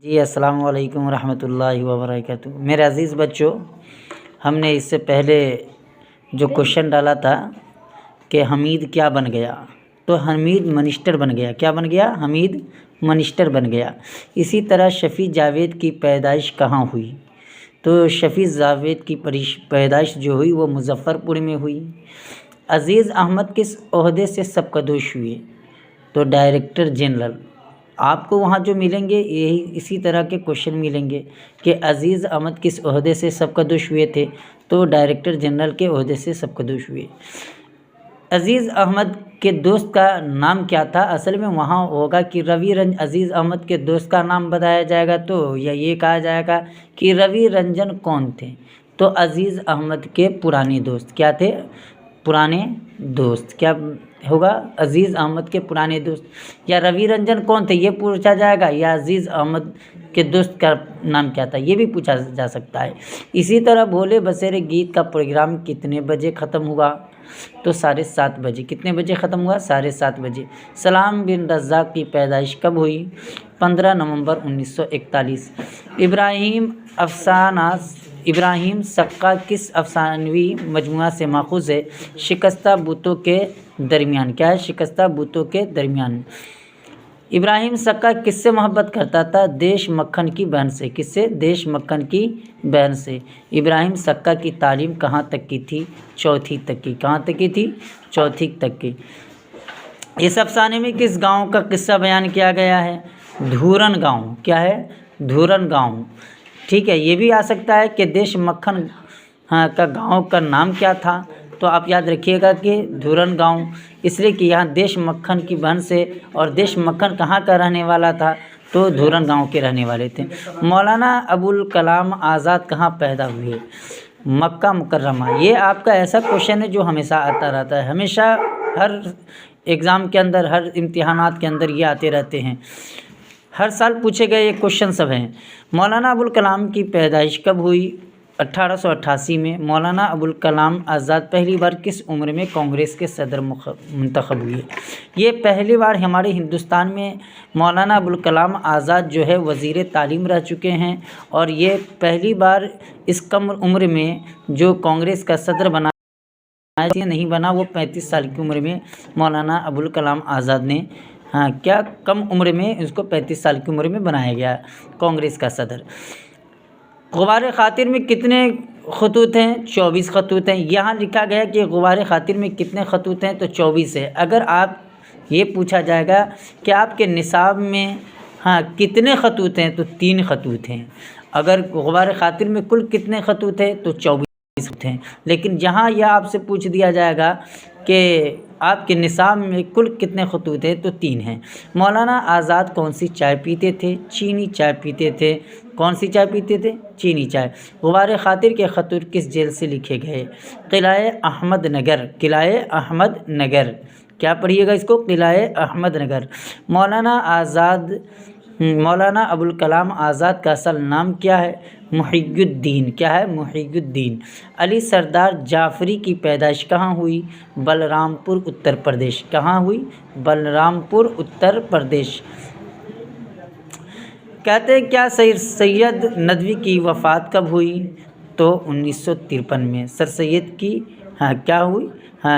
جی السلام علیکم ورحمۃ اللہ وبرکاتہ۔ میرے عزیز بچوں، ہم نے اس سے پہلے جو کوشچن ڈالا تھا کہ حمید کیا بن گیا، تو حمید منسٹر بن گیا۔ کیا بن گیا؟ حمید منسٹر بن گیا۔ اسی طرح شفیع جاوید کی پیدائش کہاں ہوئی؟ تو شفیع جاوید کی پیدائش جو ہوئی وہ مظفر پور میں ہوئی۔ عزیز احمد کس عہدے سے سبکدوش ہوئے؟ تو ڈائریکٹر جنرل۔ آپ کو وہاں جو ملیں گے یہی اسی طرح کے کوشچن ملیں گے کہ عزیز احمد کس عہدے سے سبکدوش ہوئے تھے، تو ڈائریکٹر جنرل کے عہدے سے سبکدوش ہوئے۔ عزیز احمد کے دوست کا نام کیا تھا؟ اصل میں وہاں ہوگا کہ روی رنجن۔ عزیز احمد کے دوست کا نام بتایا جائے گا تو یا یہ کہا جائے گا کہ روی رنجن کون تھے؟ تو عزیز احمد کے پرانے دوست کیا تھے؟ پرانے دوست کیا ہوگا؟ عزیز احمد کے پرانے دوست۔ یا روی رنجن کون تھے یہ پوچھا جائے گا، یا عزیز احمد کے دوست کا نام کیا تھا یہ بھی پوچھا جا سکتا ہے۔ اسی طرح بھولے بسیرے گیت کا پروگرام کتنے بجے ختم ہوا؟ تو 7:30 بجے۔ کتنے بجے ختم ہوا؟ 7:30 بجے۔ سلام بن رزاق کی پیدائش کب ہوئی؟ 15 نومبر 1941۔ ابراہیم سقا کس افسانوی مجموعہ سے ماخوذ ہے؟ شکستہ بتوں کے درمیان۔ کیا ہے؟ شکستہ بتوں کے درمیان۔ ابراہیم سقا کس سے محبت کرتا تھا؟ دیش مکھن کی بہن سے۔ کس سے؟ دیش مکھن کی بہن سے۔ ابراہیم سقا کی تعلیم کہاں تک کی تھی؟ 4تھی تک کی۔ کہاں تک کی تھی؟ 4تھی تک کی۔ اس افسانے میں کس گاؤں کا قصہ بیان کیا گیا ہے؟ دھورن گاؤں۔ کیا ہے؟ دھورن گاؤں۔ ٹھیک ہے، یہ بھی آ سکتا ہے کہ دیش مکھن کا گاؤں کا نام کیا تھا؟ تو آپ یاد رکھیے گا کہ دھورن گاؤں، اس لیے کہ یہاں دیش مکھن کی بہن سے، اور دیش مکھن کہاں کا رہنے والا تھا؟ تو دھورن گاؤں کے رہنے والے تھے۔ مولانا ابوالکلام آزاد کہاں پیدا ہوئے؟ مکہ مکرمہ۔ یہ آپ کا ایسا کوشچن ہے جو ہمیشہ آتا رہتا ہے، ہمیشہ ہر ایگزام کے اندر، ہر امتحانات کے اندر یہ آتے رہتے ہیں، ہر سال پوچھے گئے یہ کوشچن سب ہیں۔ مولانا ابوالکلام کی پیدائش کب ہوئی؟ 1888 میں۔ مولانا ابوالکلام آزاد پہلی بار کس عمر میں کانگریس کے صدر منتخب ہوئے؟ یہ پہلی بار ہمارے ہندوستان میں مولانا ابوالکلام آزاد جو ہے وزیر تعلیم رہ چکے ہیں، اور یہ پہلی بار اس کم عمر میں جو کانگریس کا صدر بنا نہیں بنا، وہ 35 سال کی عمر میں مولانا ابوالکلام آزاد نے کیا کم عمر میں اس کو 35 سال کی عمر میں بنایا گیا کانگریس کا صدر۔ غبار خاطر میں کتنے خطوط ہیں؟ 24 خطوط ہیں۔ یہاں لکھا گیا کہ غبار خاطر میں کتنے خطوط ہیں؟ تو 24 ہے۔ اگر آپ یہ پوچھا جائے گا کہ آپ کے نصاب میں کتنے خطوط ہیں؟ تو 3 خطوط ہیں۔ اگر غبار خاطر میں کل کتنے خطوط ہیں؟ تو 24 خطوط ہیں۔ لیکن جہاں یہ آپ سے پوچھ دیا جائے گا کہ آپ کے نصاب میں کل کتنے خطوط ہیں؟ تو 3 ہیں۔ مولانا آزاد کون سی چائے پیتے تھے؟ چینی چائے پیتے تھے۔ کون سی چائے پیتے تھے؟ چینی چائے۔ غبار خاطر کے خطوط کس جیل سے لکھے گئے؟ قلعہ احمد نگر۔ قلعہ احمد نگر۔ کیا پڑھیے گا اس کو؟ قلعہ احمد نگر۔ مولانا ابوالکلام آزاد کا اصل نام کیا ہے؟ محی الدین۔ کیا ہے؟ محی الدین۔ علی سردار جعفری کی پیدائش کہاں ہوئی؟ بلرام پور اتر پردیش۔ کہاں ہوئی؟ بلرام پور اتر پردیش۔ کہتے ہیں کیا سید ندوی کی وفات کب ہوئی؟ تو 1953 میں۔ سر سید کی کیا ہوئی؟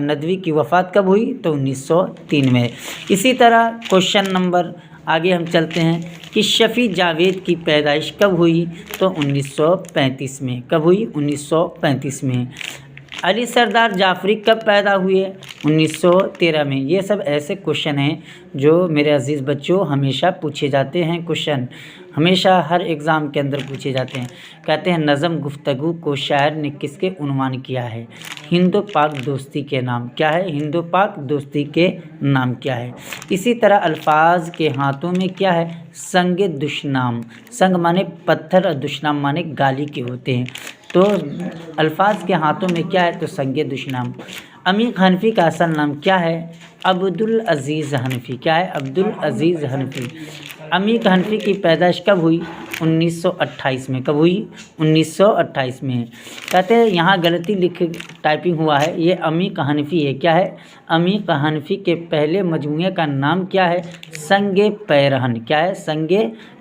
ندوی کی وفات کب ہوئی؟ تو 1903 میں۔ اسی طرح کوشچن نمبر آگے ہم چلتے ہیں کہ شفیع جاوید کی پیدائش کب ہوئی؟ تو 1935 میں۔ کب ہوئی؟ 1935 میں۔ علی سردار جعفری کب پیدا ہوئے؟ 1913 میں۔ یہ سب ایسے کوشچن ہیں جو میرے عزیز بچوں ہمیشہ پوچھے جاتے ہیں، کوشچن ہمیشہ ہر ایگزام کے اندر پوچھے جاتے ہیں۔ کہتے ہیں نظم گفتگو کو شاعر نے کس کے عنوان کیا ہے؟ ہند و پاک دوستی کے نام۔ کیا ہے؟ ہند و پاک دوستی کے نام کیا ہے؟ اسی طرح الفاظ کے ہاتھوں میں کیا ہے؟ سنگ دشنام۔ سنگ مانے پتھر اور دشنام مانے گالی کے ہوتے ہیں، تو الفاظ کے ہاتھوں میں کیا ہے؟ تو سنگ دشنام۔ عمیق حنفی کا اصل نام کیا ہے؟ عبدالعزیز حنفی۔ کیا ہے؟ عبدالعزیز حنفی۔ عمیق حنفی کی پیدائش کب ہوئی؟ 1928 میں۔ کب ہوئی؟ 1928 میں۔ کہتے ہیں یہاں غلطی ٹائپنگ ہوا ہے، یہ عمیق حنفی ہے۔ کیا ہے؟ عمیق حنفی کے پہلے مجموعے کا نام کیا ہے؟ سنگ پیرہن۔ کیا ہے؟ سنگ